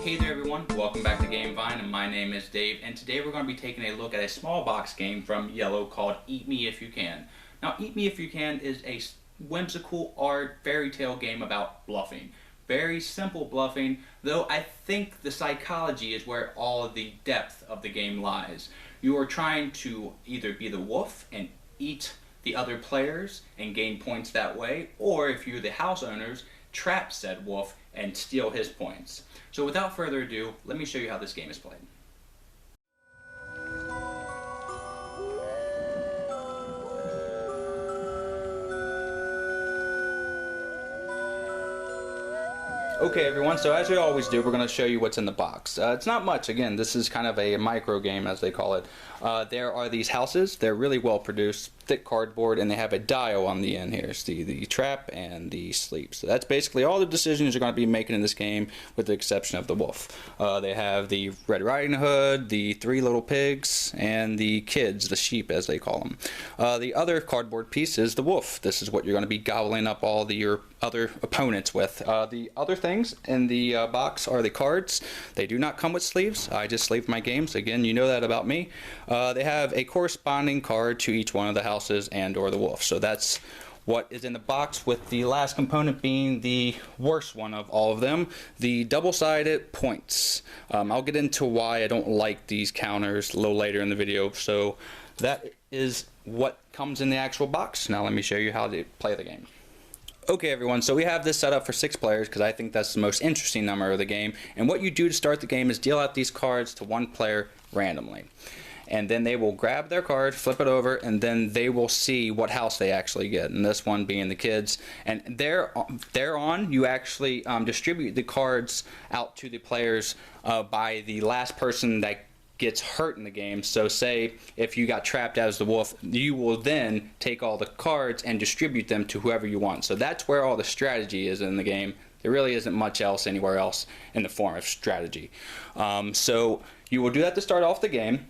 Hey there everyone, welcome back to GameVine, and my name is Dave, and today we're going to be taking a look at a small box game from iello called Eat Me If You Can. Now, Eat Me If You Can is a whimsical art fairy tale game about bluffing. Very simple bluffing, though I think the psychology is where all of the depth of the game lies. You are trying to either be the wolf and eat the other players and gain points that way, or if you're the house owners, trap said wolf and steal his points. So without further ado, let me show you how this game is played. Okay everyone, so as we always do, we're going to show you what's in the box. It's not much. Again, this is kind of a micro game, as they call it. There are these houses. They're really well produced, thick cardboard, and they have a dial on the end here. See the trap and the sleep. So that's basically all the decisions you're going to be making in this game, with the exception of the wolf. They have the Red Riding Hood, the three little pigs, and the kids, the sheep as they call them. The other cardboard piece is the wolf. This is what you're going to be gobbling up all your other opponents with. The other things in the box are the cards. They do not come with sleeves. I just sleeve my games. Again, you know that about me. They have a corresponding card to each one of the houses and or the wolf. So that's what is in the box, with the last component being the worst one of all of them, the double-sided points. I'll get into why I don't like these counters a little later in the video. So that is what comes in the actual box. Now let me show you how to play the game. Okay everyone, so we have this set up for 6 players because I think that's the most interesting number of the game. And what you do to start the game is deal out these cards to one player randomly. And then they will grab their card, flip it over, and then they will see what house they actually get. And this one being the kids. And thereon, you actually distribute the cards out to the players by the last person that gets hurt in the game. So say if you got trapped as the wolf, you will then take all the cards and distribute them to whoever you want. So that's where all the strategy is in the game. There really isn't much else anywhere else in the form of strategy. So you will do that to start off the game.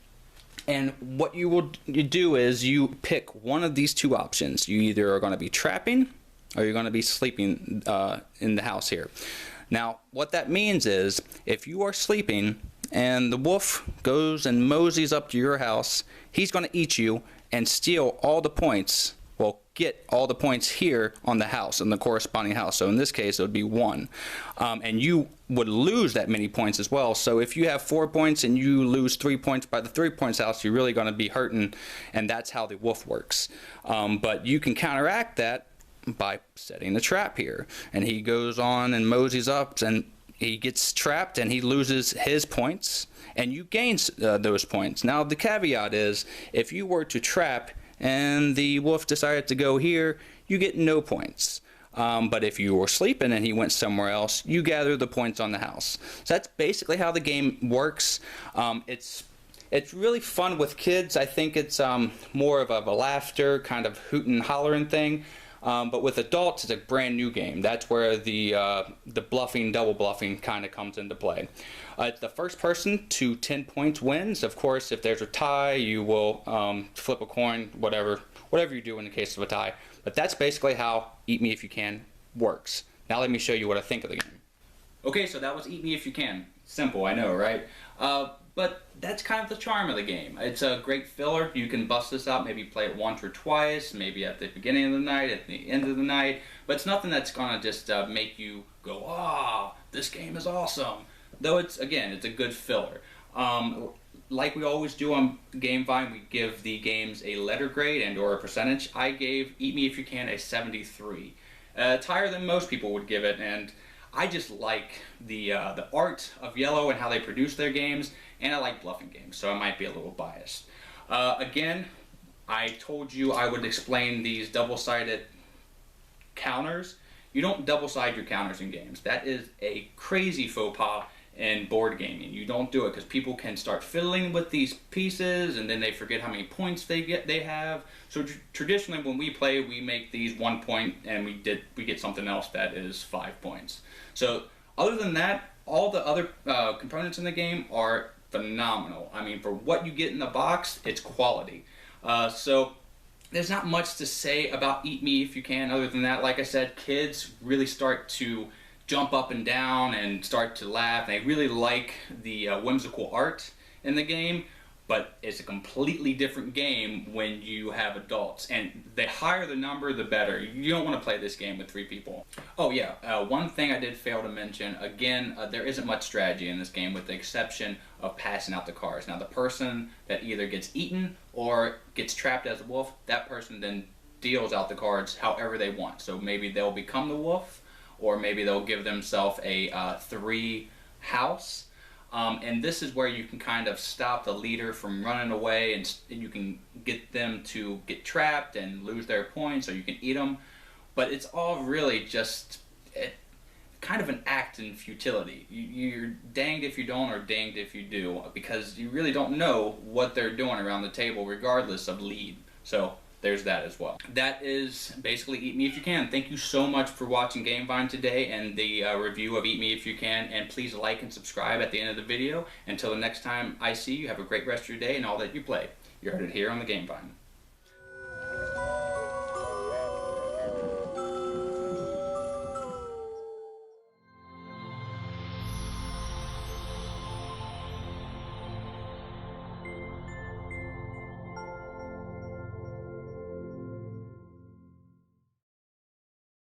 And what you do is you pick one of these two options. You either are going to be trapping or you're going to be sleeping in the house here. Now what that means is if you are sleeping and the wolf goes and moseys up to your house, he's going to eat you and steal all the points. Well, get all the points here on the house, in the corresponding house. So in this case, it would be 1. And you would lose that many points as well. So if you have 4 points and you lose 3 points by the 3 points house, you're really going to be hurting, and that's how the wolf works. But you can counteract that by setting the trap here. And he goes on and moseys up, and he gets trapped and he loses his points, and you gain those points. Now the caveat is, if you were to trap and the wolf decided to go here, you get no points. But if you were sleeping and he went somewhere else, you gather the points on the house. So that's basically how the game works. It's really fun with kids. I think it's more of a laughter, kind of hoot and hollering thing. But with adults, it's a brand new game. That's where the bluffing, double bluffing kind of comes into play. It's the first person to 10 points wins. Of course, if there's a tie, you will flip a coin, whatever you do in the case of a tie. But that's basically how Eat Me If You Can works. Now let me show you what I think of the game. Okay, so that was Eat Me If You Can. Simple, I know, right? But that's kind of the charm of the game. It's a great filler. You can bust this out, maybe play it once or twice, maybe at the beginning of the night, at the end of the night. But it's nothing that's going to just make you go, ah, this game is awesome. Though it's, again, it's a good filler. Like we always do on GameVine, we give the games a letter grade and or a percentage. I gave Eat Me If You Can a 73. It's higher than most people would give it, and I just like the art of iello and how they produce their games, and I like bluffing games, so I might be a little biased. Again, I told you I would explain these double-sided counters. You don't double-side your counters in games. That is a crazy faux pas in board gaming. You don't do it because people can start fiddling with these pieces and then they forget how many points they have. So traditionally when we play, we make these 1 point and we get something else that is 5 points. So other than that, all the other components in the game are phenomenal. I mean, for what you get in the box, it's quality. So there's not much to say about Eat Me If You Can other than that. Like I said, kids really start to jump up and down and start to laugh. They really like the whimsical art in the game, but it's a completely different game when you have adults. And the higher the number, the better. You don't want to play this game with 3 people. Oh yeah, one thing I did fail to mention, again, there isn't much strategy in this game with the exception of passing out the cards. Now the person that either gets eaten or gets trapped as a wolf, that person then deals out the cards however they want. So maybe they'll become the wolf, or maybe they'll give themselves a 3 house. And this is where you can kind of stop the leader from running away, and you can get them to get trapped and lose their points, or you can eat them. But it's all really just kind of an act in futility. You're danged if you don't, or danged if you do, because you really don't know what they're doing around the table regardless of lead. So there's that as well. That is basically Eat Me If You Can. Thank you so much for watching Gamevine today and the review of Eat Me If You Can, and please like and subscribe at the end of the video. Until the next time I see you, have a great rest of your day and all that you play. You heard it here on the Gamevine.